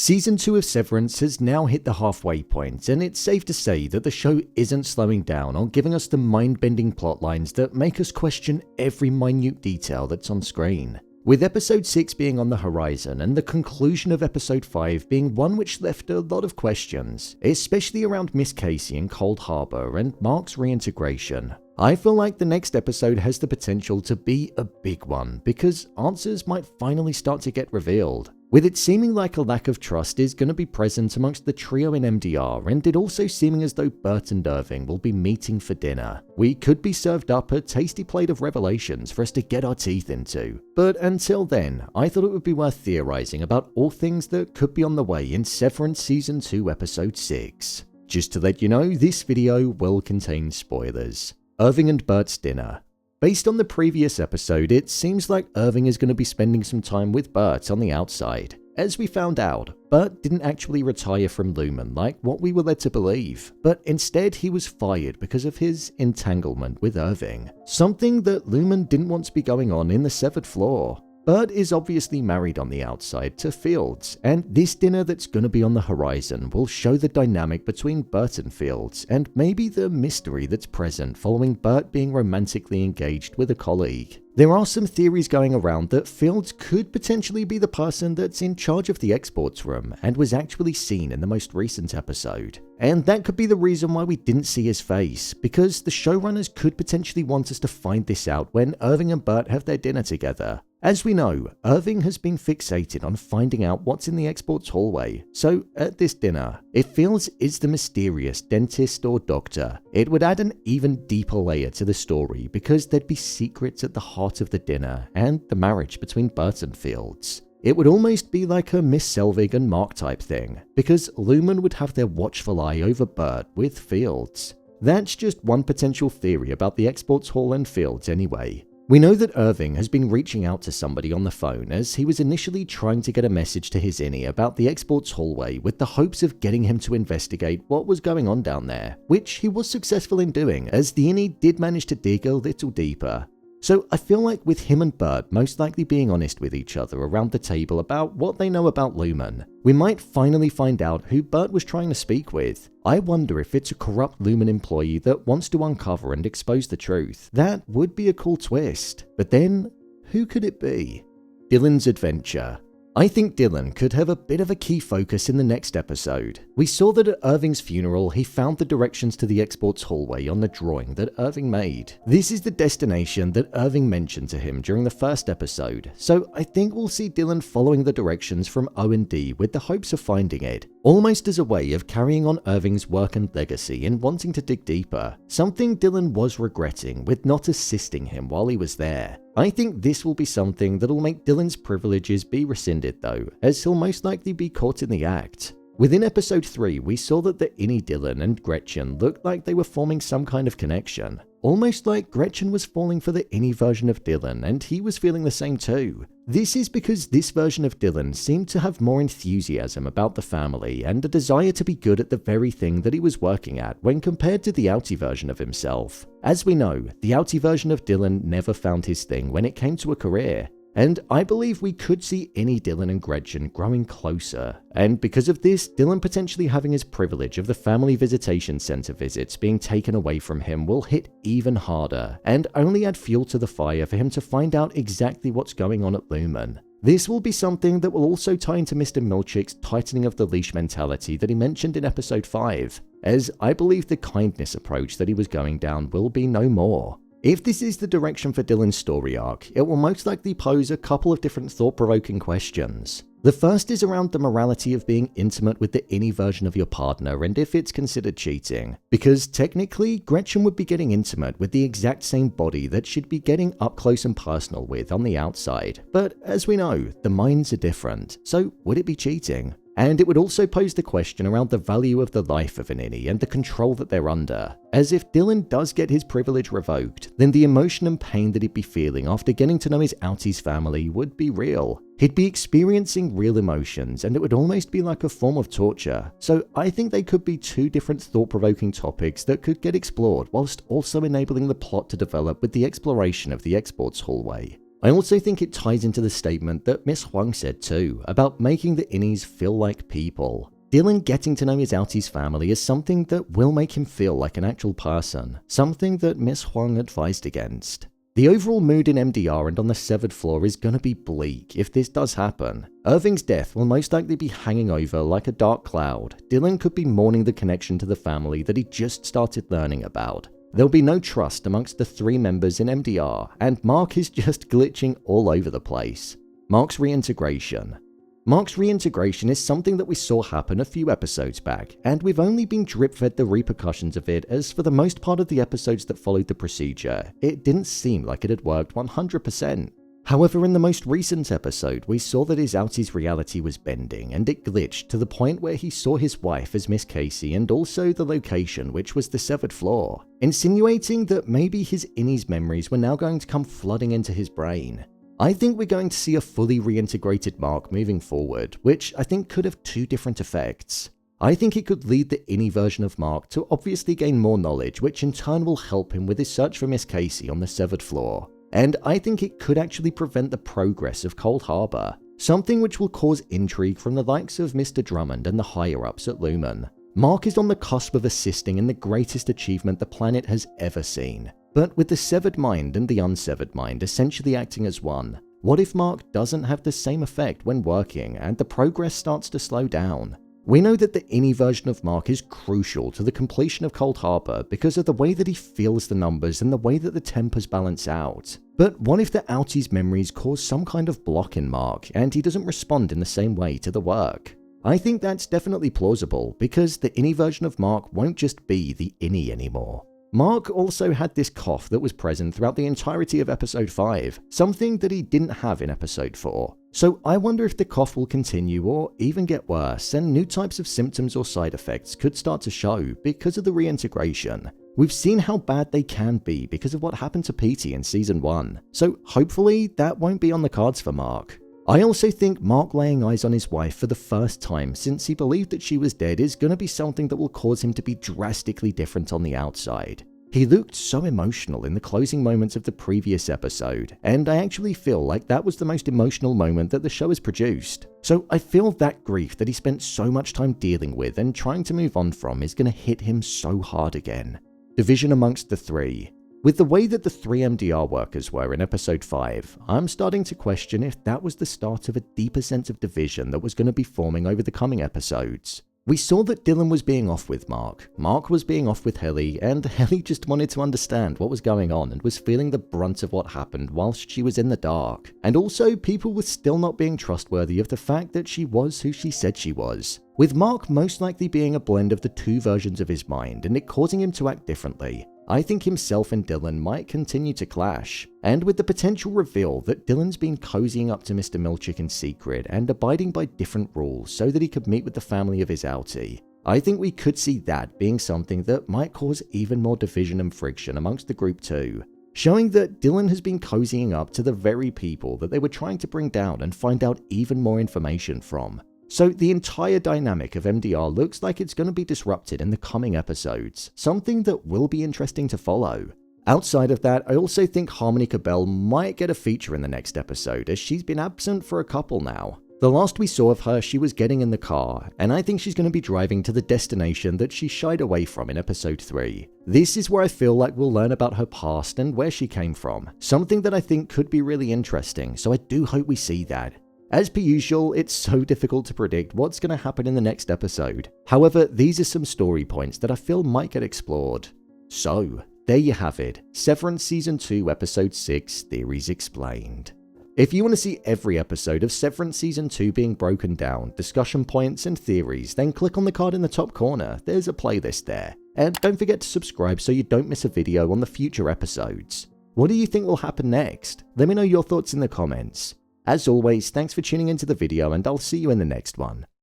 Season 2 of Severance has now hit the halfway point, and it's safe to say that the show isn't slowing down on giving us the mind-bending plotlines that make us question every minute detail that's on screen. With episode 6 being on the horizon and the conclusion of episode 5 being one which left a lot of questions, especially around Miss Casey in Cold Harbor and Mark's reintegration, I feel like the next episode has the potential to be a big one because answers might finally start to get revealed. With it seeming like a lack of trust is going to be present amongst the trio in MDR, and it also seeming as though Burt and Irving will be meeting for dinner, we could be served up a tasty plate of revelations for us to get our teeth into. But until then, I thought it would be worth theorizing about all things that could be on the way in Severance Season 2 Episode 6. Just to let you know, this video will contain spoilers. Irving and Burt's dinner. Based on the previous episode, it seems like Irving is going to be spending some time with Burt on the outside. As we found out, Burt didn't actually retire from Lumen like what we were led to believe, but instead he was fired because of his entanglement with Irving, something that Lumen didn't want to be going on in the severed floor. Burt is obviously married on the outside to Fields, and this dinner that's going to be on the horizon will show the dynamic between Burt and Fields, and maybe the mystery that's present following Burt being romantically engaged with a colleague. There are some theories going around that Fields could potentially be the person that's in charge of the exports room and was actually seen in the most recent episode. And that could be the reason why we didn't see his face, because the showrunners could potentially want us to find this out when Irving and Burt have their dinner together. As we know, Irving has been fixated on finding out what's in the exports hallway, so at this dinner, if Fields is the mysterious dentist or doctor, it would add an even deeper layer to the story because there'd be secrets at the heart of the dinner and the marriage between Burt and Fields. It would almost be like a Miss Selvig and Mark type thing, because Lumen would have their watchful eye over Burt with Fields. That's just one potential theory about the exports hall and Fields anyway. We know that Irving has been reaching out to somebody on the phone as he was initially trying to get a message to his innie about the exports hallway with the hopes of getting him to investigate what was going on down there, which he was successful in doing as the innie did manage to dig a little deeper. So I feel like with him and Burt most likely being honest with each other around the table about what they know about Lumen, we might finally find out who Burt was trying to speak with. I wonder if it's a corrupt Lumen employee that wants to uncover and expose the truth. That would be a cool twist. But then, who could it be? Dylan's adventure. I think Dylan could have a bit of a key focus in the next episode. We saw that at Irving's funeral, he found the directions to the exports hallway on the drawing that Irving made. This is the destination that Irving mentioned to him during the first episode, so I think we'll see Dylan following the directions from O&D with the hopes of finding it, almost as a way of carrying on Irving's work and legacy and wanting to dig deeper, something Dylan was regretting with not assisting him while he was there. I think this will be something that'll make Dylan's privileges be rescinded though, as he'll most likely be caught in the act. Within episode 3, we saw that the innie Dylan and Grechen looked like they were forming some kind of connection. Almost like Grechen was falling for the innie version of Dylan and he was feeling the same too. This is because this version of Dylan seemed to have more enthusiasm about the family and a desire to be good at the very thing that he was working at when compared to the Outie version of himself. As we know, the Outie version of Dylan never found his thing when it came to a career. And I believe we could see innie Dylan and Grechen growing closer, and because of this, Dylan potentially having his privilege of the family visitation center visits being taken away from him will hit even harder, and only add fuel to the fire for him to find out exactly what's going on at Lumen. This will be something that will also tie into Mr. Milchick's tightening of the leash mentality that he mentioned in episode 5, as I believe the kindness approach that he was going down will be no more. If this is the direction for Dylan's story arc, it will most likely pose a couple of different thought-provoking questions. The first is around the morality of being intimate with the innie version of your partner and if it's considered cheating. Because technically, Grechen would be getting intimate with the exact same body that she'd be getting up close and personal with on the outside. But as we know, the minds are different, so would it be cheating? And it would also pose the question around the value of the life of an innie and the control that they're under. As if Dylan does get his privilege revoked, then the emotion and pain that he'd be feeling after getting to know his Outie's family would be real. He'd be experiencing real emotions and it would almost be like a form of torture. So I think they could be two different thought-provoking topics that could get explored whilst also enabling the plot to develop with the exploration of the exports hallway. I also think it ties into the statement that Miss Huang said too, about making the innies feel like people. Dylan getting to know his Outie's family is something that will make him feel like an actual person, something that Miss Huang advised against. The overall mood in MDR and on the severed floor is gonna be bleak if this does happen. Irving's death will most likely be hanging over like a dark cloud. Dylan could be mourning the connection to the family that he just started learning about. There'll be no trust amongst the three members in MDR, and Mark is just glitching all over the place. Mark's reintegration. Mark's reintegration is something that we saw happen a few episodes back, and we've only been drip-fed the repercussions of it, as for the most part of the episodes that followed the procedure, it didn't seem like it had worked 100%. However, in the most recent episode, we saw that his Outie's reality was bending, and it glitched to the point where he saw his wife as Miss Casey and also the location, which was the severed floor, insinuating that maybe his innie's memories were now going to come flooding into his brain. I think we're going to see a fully reintegrated Mark moving forward, which I think could have two different effects. I think it could lead the innie version of Mark to obviously gain more knowledge, which in turn will help him with his search for Miss Casey on the severed floor. And I think it could actually prevent the progress of Cold Harbor, something which will cause intrigue from the likes of Mr. Drummond and the higher-ups at Lumen. Mark is on the cusp of assisting in the greatest achievement the planet has ever seen. But with the severed mind and the unsevered mind essentially acting as one, what if Mark doesn't have the same effect when working and the progress starts to slow down? We know that the innie version of Mark is crucial to the completion of Cold Harbor because of the way that he feels the numbers and the way that the tempers balance out. But what if the Outie's memories cause some kind of block in Mark and he doesn't respond in the same way to the work? I think that's definitely plausible because the innie version of Mark won't just be the innie anymore. Mark also had this cough that was present throughout the entirety of episode 5, something that he didn't have in episode 4. So I wonder if the cough will continue or even get worse, and new types of symptoms or side effects could start to show because of the reintegration. We've seen how bad they can be because of what happened to Petey in season 1, so hopefully that won't be on the cards for Mark. I also think Mark laying eyes on his wife for the first time since he believed that she was dead is going to be something that will cause him to be drastically different on the outside. He looked so emotional in the closing moments of the previous episode, and I actually feel like that was the most emotional moment that the show has produced. So I feel that grief that he spent so much time dealing with and trying to move on from is going to hit him so hard again. Division amongst the three. With the way that the three MDR workers were in episode 5, I'm starting to question if that was the start of a deeper sense of division that was going to be forming over the coming episodes. We saw that Dylan was being off with Mark was being off with Helly, and Helly just wanted to understand what was going on and was feeling the brunt of what happened whilst she was in the dark. And also, people were still not being trustworthy of the fact that she was who she said she was, with Mark most likely being a blend of the two versions of his mind and it causing him to act differently. I think himself and Dylan might continue to clash, and with the potential reveal that Dylan's been cozying up to Mr. Milchick in secret and abiding by different rules so that he could meet with the family of his Outie, I think we could see that being something that might cause even more division and friction amongst the group too, showing that Dylan has been cozying up to the very people that they were trying to bring down and find out even more information from. So the entire dynamic of MDR looks like it's going to be disrupted in the coming episodes, something that will be interesting to follow. Outside of that, I also think Harmony Cobel might get a feature in the next episode, as she's been absent for a couple now. The last we saw of her, she was getting in the car, and I think she's going to be driving to the destination that she shied away from in episode 3. This is where I feel like we'll learn about her past and where she came from, something that I think could be really interesting, so I do hope we see that. As per usual, it's so difficult to predict what's going to happen in the next episode. However, these are some story points that I feel might get explored. So, there you have it, Severance Season 2 Episode 6, Theories Explained. If you want to see every episode of Severance Season 2 being broken down, discussion points and theories, then click on the card in the top corner, there's a playlist there. And don't forget to subscribe so you don't miss a video on the future episodes. What do you think will happen next? Let me know your thoughts in the comments. As always, thanks for tuning into the video and I'll see you in the next one.